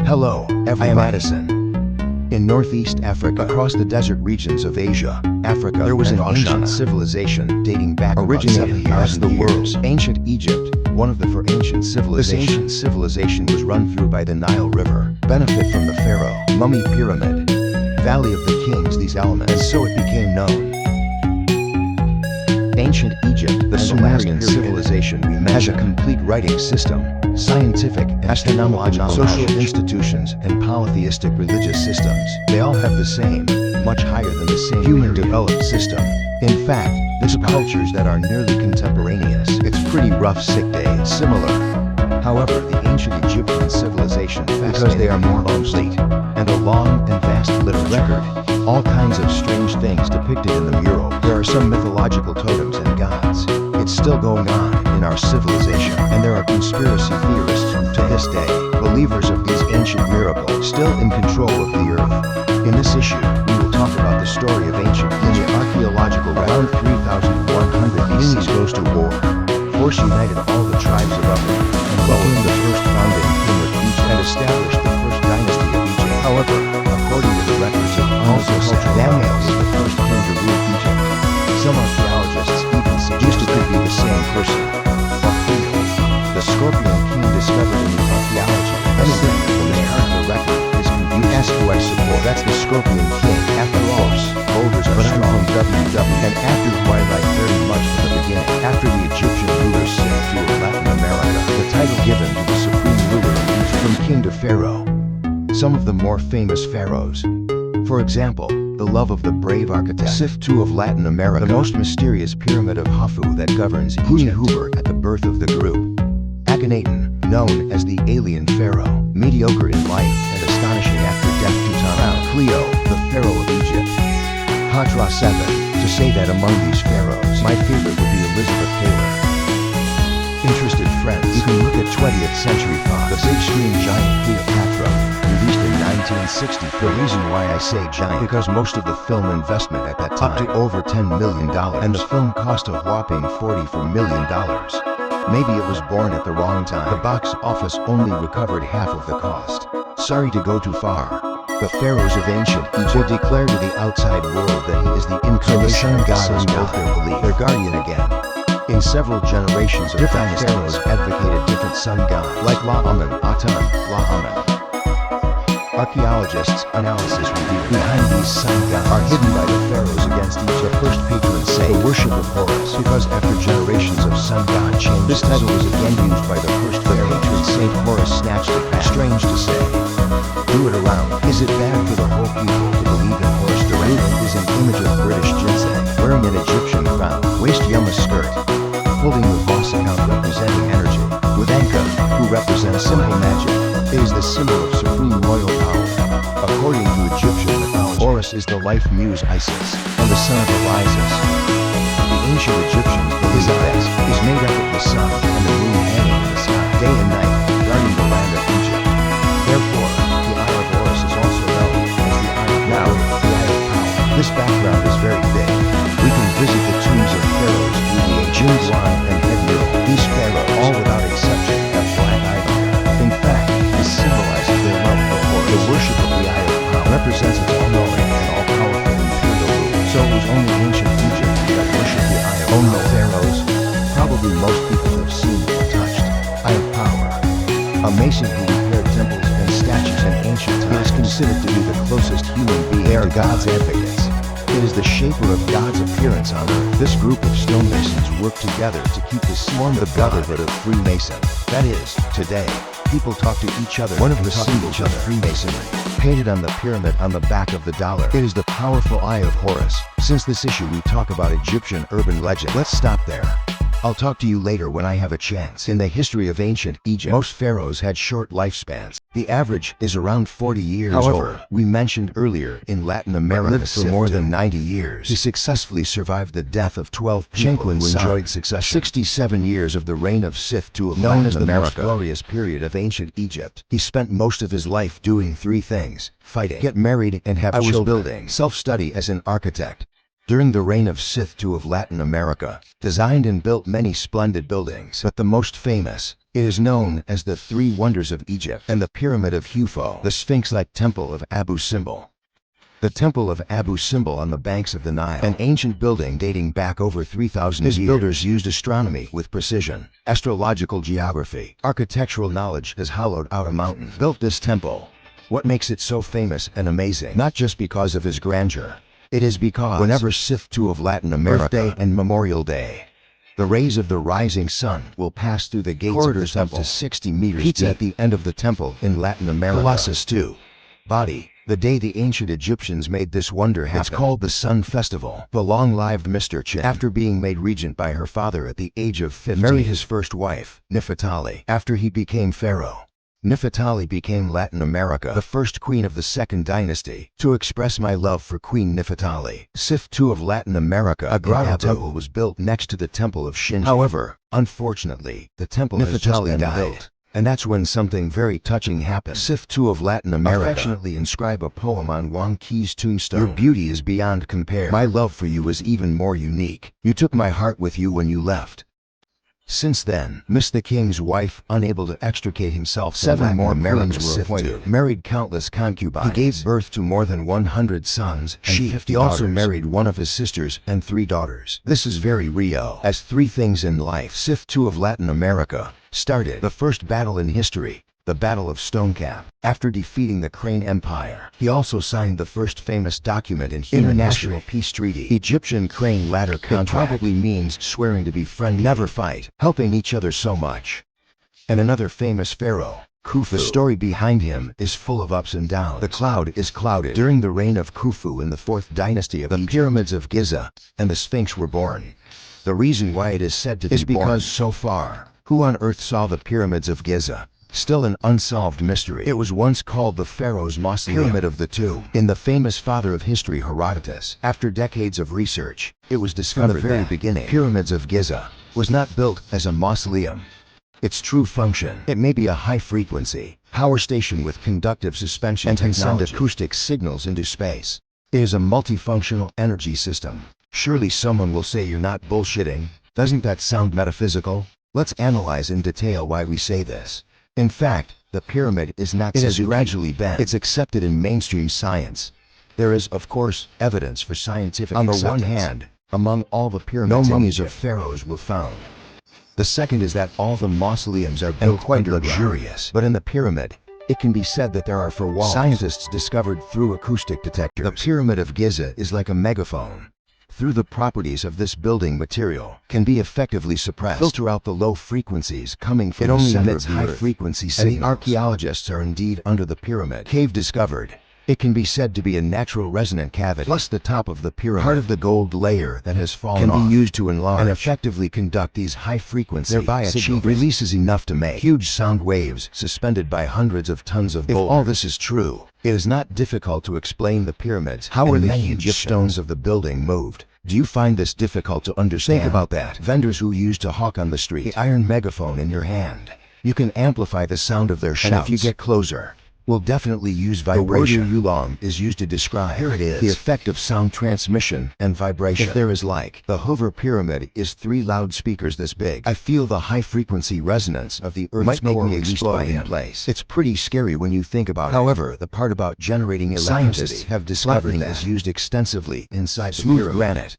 Hello, everybody. I am Addison. In Northeast Africa, across the desert regions of Asia, Africa, there was an ancient civilization dating back originated as the world's ancient Egypt, one of the four ancient civilizations. This ancient civilization was run through by the Nile River, benefit from the Pharaoh, Mummy Pyramid, Valley of the Kings, these elements, and so it became known. Ancient Egypt, the Sumerian civilization we mentioned, has a complete writing system, scientific and astronomical social institutions, and polytheistic religious systems. They all have the same, much higher than the same human-developed system. In fact, these cultures that are nearly contemporaneous. It's pretty rough, sick days, similar. However, the ancient Egyptian civilization fascinates because they are more complete, and a long and vast literature record. All kinds of strange things depicted in the mural. There are some mythological totems and gods. It's still going on in our civilization, and there are conspiracy theorists to this day, believers of these ancient miracles, still in control of the earth. In this issue, we will talk about the story of ancient Egypt. Archaeological around 3100 BC goes to war. Force united all the tribes of Upper, and became the first founding king of Egypt and established the first dynasty of Egypt. However, according to the records of Daniel was the first king to rule Egypt. Some archaeologists even suggest it could be the same person. The Scorpion King discovered in the archaeology. Anything from the heart of the record is confused. Ask who I support. That's the Scorpion King. After all, boulders are strong. And after who I like very much from the beginning. After the Egyptian rulers sent through Latin America, the title given to the supreme ruler of Egypt, from king to pharaoh. Some of the more famous pharaohs. For example, the love of the brave architect, Sif II of Latin America, the most mysterious pyramid of Khufu that governs Egypt, Hoover at the birth of the group, Akhenaten, known as the alien pharaoh, mediocre in life and astonishing after death, Tutankhamun, Cleo, the pharaoh of Egypt, Hatra VII. To say that among these pharaohs, my favorite would be Elizabeth Taylor. Interested friends, you can look at 20th century Fox, the big screen giant Cleopatra, released in 1960. The reason why I say giant, because most of the film investment at that time, up to over $10 million, and the film cost a whopping $44 million. Maybe it was born at the wrong time. The box office only recovered half of the cost. Sorry to go too far. The pharaohs of ancient Egypt declare to the outside world that he is the incarnation of God in both their belief, their guardian again. In several generations of different pharaohs advocated different sun gods, like La-Amen, Aten, La-Amen. Archaeologists' analysis revealed behind these sun gods are hidden by the pharaohs against each the first patron saint, the worship of Horus, because after generations of sun god change, this title was again used by the first pharaoh. Patron saint Horus snatched it back. Strange to say. Do it around. Is it bad for the whole people to believe in Horus? The root is an image of British ginseng, wearing an Egyptian crown, waist yama skirt, holding the boss account representing energy, with Anka, who represents simple magic. It is the symbol of supreme royal power. According to Egyptian mythology, Horus is the life muse Isis, and the son of Elisis. The ancient Egyptians believed that is made up of the sun and the moon hanging in the sky, day and night, guarding the land of Egypt. Therefore, the Eye of Horus is also known as the Eye of Power, the Eye of Power. This background is very big. We can visit the tombs of pharaohs through the ancient wine and head mural. These pharaohs, all without exception, have black eyebrows. In fact, this symbolizes their love for Horus. The worship of the Eye of Power represents its all-knowing and all-powerful imperial rule. So it was only ancient Egypt that worshipped the Eye of Power. The pharaohs, probably most people have seen or touched. Eye of Power. A mason who repaired temples and statues in ancient times is considered to be the closest human being. They are God's advocates. It is the shaper of God's appearance on earth. This group of stonemasons work together to keep the swarm the brotherhood of Freemason. That is, today, people talk to each other. One of the symbols of Freemasonry, painted on the pyramid on the back of the dollar, it is the powerful Eye of Horus. Since this issue we talk about Egyptian urban legend, let's stop there. I'll talk to you later when I have a chance. In the history of ancient Egypt, most pharaohs had short lifespans. The average is around 40 years old. We mentioned earlier in Latin America lived for more than 90 years. He successfully survived the death of 12 people who enjoyed succession. 67 years of the reign of Sif II of known as the most glorious period of ancient Egypt. He spent most of his life doing three things: fighting, get married, and have children. Building, self-study as an architect. During the reign of Sif II of Latin America, designed and built many splendid buildings, but the most famous, It is known as the Three Wonders of Egypt and the Pyramid of Khufu, the Sphinx-like Temple of Abu Simbel. The Temple of Abu Simbel on the banks of the Nile, an ancient building dating back over 3,000 years. His builders used astronomy with precision, astrological geography, architectural knowledge has hollowed out a mountain, built this temple. What makes it so famous and amazing? Not just because of his grandeur. It is because whenever Sith II of Latin America, Earth Day and Memorial Day, the rays of the rising sun will pass through the gates of the temple up to 60 meters deep at the end of the temple in Latin America. Colossus II. Body. The day the ancient Egyptians made this wonder happen. It's called the Sun Festival. The long-lived Mr. Chin, after being made regent by her father at the age of 15, married his first wife, Nefertari, after he became pharaoh. Nefertari became Latin America, the first queen of the Second Dynasty. To express my love for Queen Nefertari, Sith II of Latin America, a grotto temple was built next to the Temple of Shinji. However, unfortunately, the temple has just been built. And that's when something very touching happened. Sith II of Latin America affectionately inscribe a poem on Wang Qi's tombstone. Your beauty is beyond compare. My love for you is even more unique. You took my heart with you when you left. Since then, the king's wife, unable to extricate himself, 7 more marriages were appointed, married countless concubines. He gave birth to more than 100 sons and 50 daughters. He also married one of his sisters and 3 daughters. This is very real, as 3 things in life. Sith II of Latin America started the first battle in history, the Battle of Stonecap. After defeating the Crane Empire, he also signed the first famous document in international peace treaty, Egyptian Crane Ladder Contract. It probably means swearing to be friendly, never fight, helping each other so much. And another famous pharaoh, Khufu. The story behind him is full of ups and downs. The cloud is clouded. During the reign of Khufu in the 4th dynasty of the pyramids of Giza and the Sphinx were born. The reason why it is said to be born is because so far, who on earth saw the pyramids of Giza? Still an unsolved mystery. It was once called the pharaoh's mausoleum, Pyramid of the Two, in the famous father of history Herodotus. After decades of research, it was discovered from the very beginning, Pyramids of Giza was not built as a mausoleum. Its true function, it may be a high-frequency power station with conductive suspension and can send acoustic signals into space. It is a multifunctional energy system. Surely someone will say you're not bullshitting. Doesn't that sound metaphysical? Let's analyze in detail why we say this. In fact, the pyramid is not It has gradually been. It's accepted in mainstream science. There is, of course, evidence for scientific acceptance. On the one hand, among all the pyramids, no mummies of pharaohs were found. The second is that all the mausoleums are built quite luxurious. But in the pyramid, it can be said that there are 4 walls. Scientists discovered through acoustic detectors. The Pyramid of Giza is like a megaphone. Through the properties of this building material, can be effectively suppressed. Filter out the low frequencies coming from the center of the high-frequency signals. And the archaeologists are indeed under the pyramid cave discovered. It can be said to be a natural resonant cavity. Plus the top of the pyramid, part of the gold layer that has fallen off, can be used to enlarge and effectively conduct these high-frequency thereby signals. Releases enough to make huge sound waves suspended by hundreds of tons of gold. If all this is true, it is not difficult to explain the pyramids. How are the huge stones of the building moved? Do you find this difficult to understand? Think about that. Vendors who used to hawk on the street, the iron megaphone in your hand. You can amplify the sound of their shouts. And if you get closer, we'll definitely use vibration. The word yulong is used to describe, here it is, the effect of sound transmission and vibration. If there is the Hoover Pyramid is 3 loudspeakers this big. I feel the high-frequency resonance of the Earth's core will explode in place. It's pretty scary when you think about it. However, the part about generating electricity, scientists have discovered that is used extensively inside the pyramid. Granite.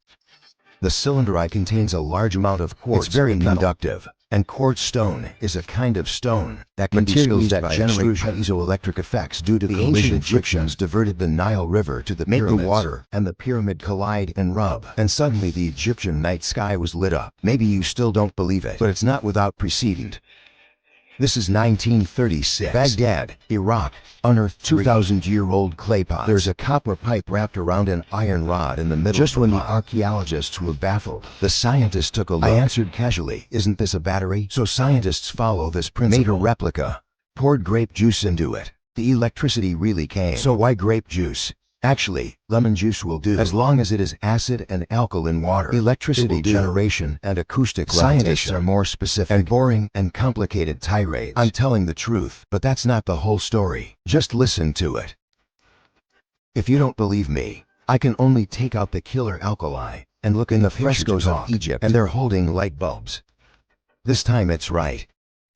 The cylindrite contains a large amount of quartz. It's very conductive. And quartz stone is a kind of stone that can materials that generate piezoelectric effects due to the ancient Egyptians diverted the Nile River to the pyramids. The water and the pyramid collide and rub, and suddenly the Egyptian night sky was lit up. Maybe you still don't believe it, but it's not without precedent. This is 1936. Baghdad, Iraq, unearthed 2,000-year-old clay pot. There's a copper pipe wrapped around an iron rod in the middle. Just when the archaeologists were baffled, the scientists took a look. I answered casually, "Isn't this a battery?" So scientists follow this principle. Made a replica, poured grape juice into it. The electricity really came. So why grape juice? Actually, lemon juice will do, as long as it is acid and alkaline water. Electricity generation and acoustic scientists are more specific and boring and complicated tirades. I'm telling the truth, but that's not the whole story. Just listen to it. If you don't believe me, I can only take out the killer alkali and look in the frescoes of Egypt, and they're holding light bulbs. This time it's right.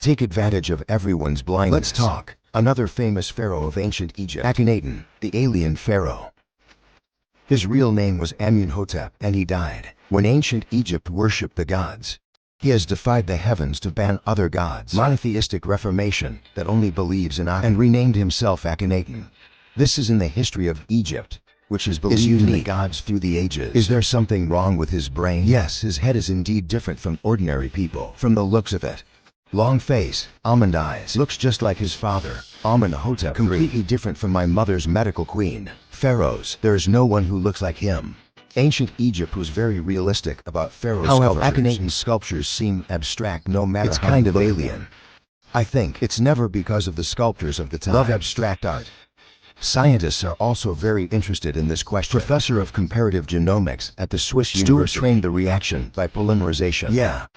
take advantage of everyone's blindness. Let's talk. Another famous pharaoh of ancient Egypt, Akhenaten, the alien pharaoh. His real name was Amenhotep, and he died when ancient Egypt worshipped the gods. He has defied the heavens to ban other gods, monotheistic reformation that only believes in Akhen, and renamed himself Akhenaten. This is in the history of Egypt, which is believed in the gods through the ages. Is there something wrong with his brain? Yes, his head is indeed different from ordinary people, from the looks of it. Long face, almond eyes, looks just like his father, Amenhotep, completely different from my mother's medical queen. Pharaohs, there is no one who looks like him. Ancient Egypt was very realistic about pharaoh sculptures. However, Akhenaten's sculptures seem abstract no matter it's how kind of alien. I think it's never because of the sculptors of the time. Love abstract art. Scientists are also very interested in this question. Professor of comparative genomics at the Swiss University trained the reaction by polymerization.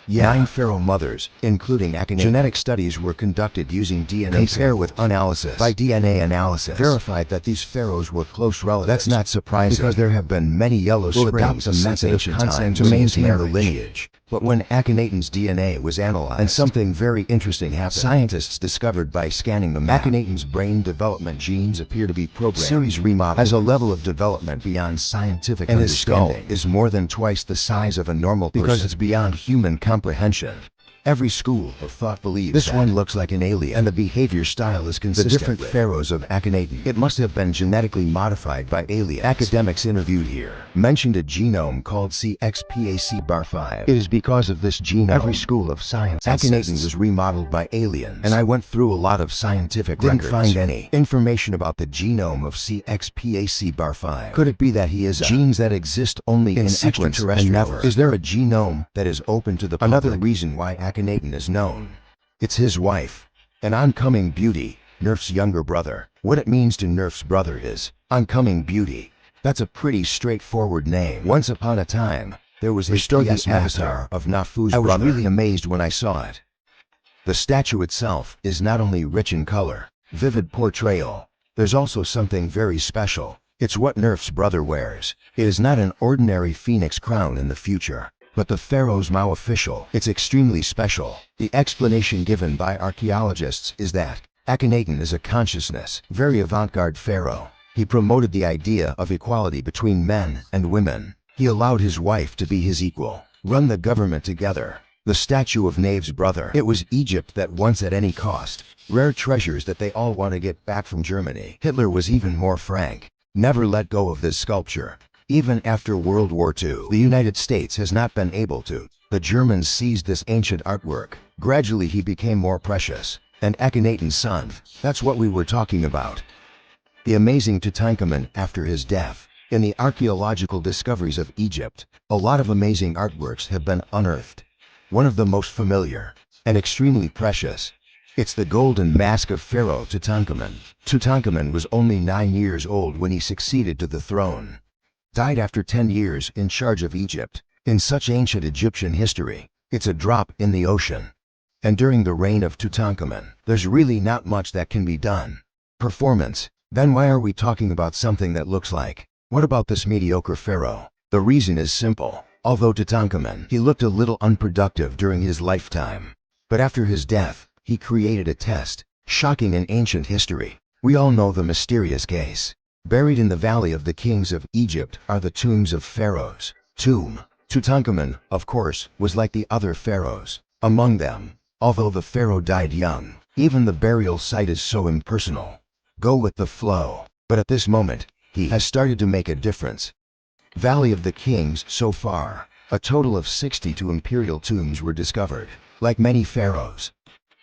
9 pharaoh mothers, including Akhenaten. Genetic studies were conducted using DNA pair with analysis. By DNA analysis, verified that these pharaohs were close relatives. That's not surprising because there have been many yellow springs since ancient times to maintain the lineage. But when Akhenaten's DNA was analyzed, and something very interesting happened. Scientists discovered by scanning the map, Akhenaten's brain development genes appear to be programmed. Series remodel has a level of development beyond scientific and understanding. His skull is more than twice the size of a normal person because it's beyond human comprehension. Every school of thought believes this one looks like an alien, and the behavior style is consistent. The different pharaohs of Akhenaten, it must have been genetically modified by aliens. Academics interviewed here mentioned a genome called CXPAC-bar5. It is because of this genome every school of science Akhenaten was remodeled by aliens, and I went through a lot of scientific records. Didn't find any information about the genome of CXPAC-bar5. Could it be that he is genes that exist only in extraterrestrials? And never is there a genome that is open to the public? Another reason why Akhenaten is known. It's his wife, an oncoming beauty, Nerf's younger brother. What it means to Nerf's brother is oncoming beauty. That's a pretty straightforward name. Once upon a time, there was the avatar of Nafu's brother. I was really amazed when I saw it. The statue itself is not only rich in color, vivid portrayal, there's also something very special. It's what Nerf's brother wears. It is not an ordinary phoenix crown in the future, but the pharaoh's Mao official. It's extremely special. The explanation given by archaeologists is that Akhenaten is a consciousness, very avant-garde pharaoh. He promoted the idea of equality between men and women. He allowed his wife to be his equal, run the government together. The statue of Nerf's brother. It was Egypt that wants at any cost. Rare treasures that they all want to get back from Germany. Hitler was even more frank. Never let go of this sculpture. Even after World War II, the United States has not been able to. The Germans seized this ancient artwork. Gradually he became more precious. And Akhenaten's son, that's what we were talking about. The amazing Tutankhamun after his death. In the archaeological discoveries of Egypt, a lot of amazing artworks have been unearthed. One of the most familiar and extremely precious. It's the golden mask of Pharaoh Tutankhamun. Tutankhamun was only 9 years old when he succeeded to the throne. Died after 10 years in charge of Egypt. In such ancient Egyptian history, it's a drop in the ocean. And during the reign of Tutankhamun, there's really not much that can be done. Performance. Then why are we talking about something that looks like? What about this mediocre pharaoh? The reason is simple. Although Tutankhamun, he looked a little unproductive during his lifetime. But after his death, he created a test. Shocking in ancient history. We all know the mysterious case. Buried in the Valley of the Kings of Egypt are the tombs of pharaohs. Tutankhamun, of course, was like the other pharaohs. Among them, although the pharaoh died young, even the burial site is so impersonal. Go with the flow. But at this moment, he has started to make a difference. Valley of the Kings. So far, a total of 62 imperial tombs were discovered. Like many pharaohs,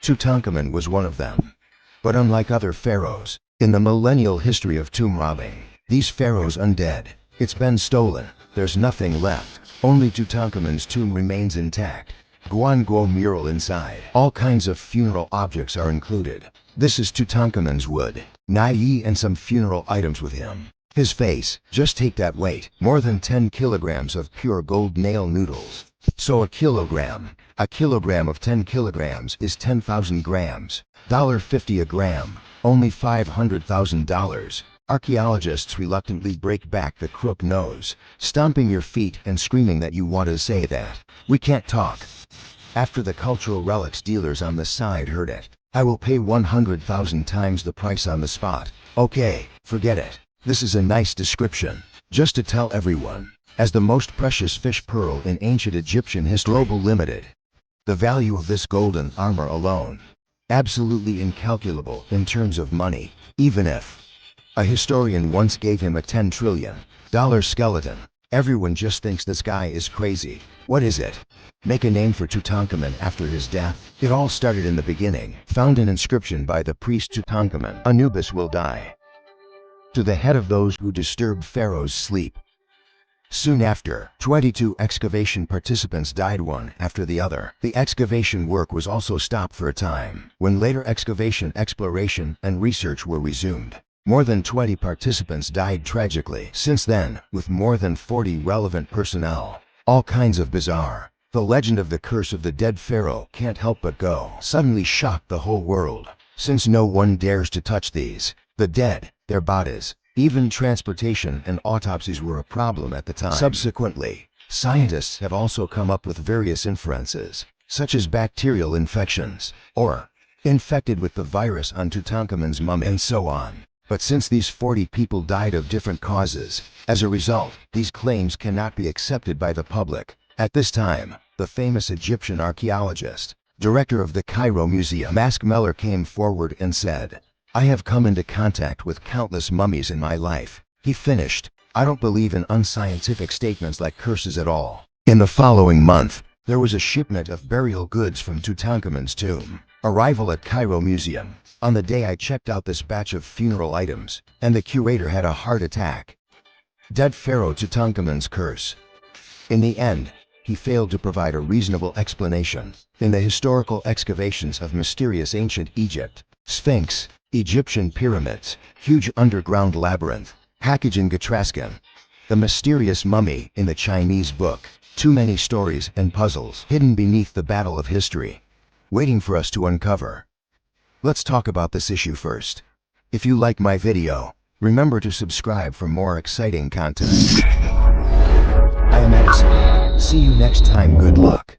Tutankhamun was one of them. But unlike other pharaohs, in the millennial history of tomb robbing, these pharaohs undead. It's been stolen. There's nothing left. Only Tutankhamun's tomb remains intact. Guanguo mural inside. All kinds of funeral objects are included. This is Tutankhamun's wood, Nai and some funeral items with him. His face, just take that weight, more than 10 kilograms of pure gold nail noodles. So a kilogram of 10 kilograms is 10,000 grams. $50 a gram, only $500,000. Archaeologists reluctantly break back the crook nose, stomping your feet and screaming that you want to say that. We can't talk. After the cultural relics dealers on the side heard it, I will pay 100,000 times the price on the spot. Okay, forget it. This is a nice description, just to tell everyone, as the most precious fish pearl in ancient Egyptian history. Global Limited. The value of this golden armor alone, absolutely incalculable in terms of money, even if a historian once gave him a $10 trillion skeleton. Everyone just thinks this guy is crazy. What is it? Make a name for Tutankhamun after his death? It all started in the beginning. Found an inscription by the priest Tutankhamun. Anubis will die to the head of those who disturb Pharaoh's sleep. Soon after, 22 excavation participants died one after the other. The excavation work was also stopped for a time. When later excavation, exploration, and research were resumed, more than 20 participants died tragically. Since then, with more than 40 relevant personnel, all kinds of bizarre. The legend of the curse of the dead pharaoh can't help but go. Suddenly shocked the whole world, since no one dares to touch these, the dead, their bodies. Even transportation and autopsies were a problem at the time. Subsequently, scientists have also come up with various inferences, such as bacterial infections, or infected with the virus on Tutankhamun's mummy, and so on. But since these 40 people died of different causes, as a result, these claims cannot be accepted by the public. At this time, the famous Egyptian archaeologist, director of the Cairo Museum, Mask Meller, came forward and said, "I have come into contact with countless mummies in my life." He finished, "I don't believe in unscientific statements like curses at all." In the following month, there was a shipment of burial goods from Tutankhamun's tomb. Arrival at Cairo Museum. On the day I checked out this batch of funeral items, and the curator had a heart attack. Dead Pharaoh Tutankhamun's curse. In the end, he failed to provide a reasonable explanation. In the historical excavations of mysterious ancient Egypt, Sphinx, Egyptian pyramids, huge underground labyrinth, Hackage and Gatrascan, the mysterious mummy in the Chinese book, too many stories and puzzles hidden beneath the battle of history, waiting for us to uncover. Let's talk about this issue first. If you like my video, remember to subscribe for more exciting content. I am Edison. See you next time. Good luck.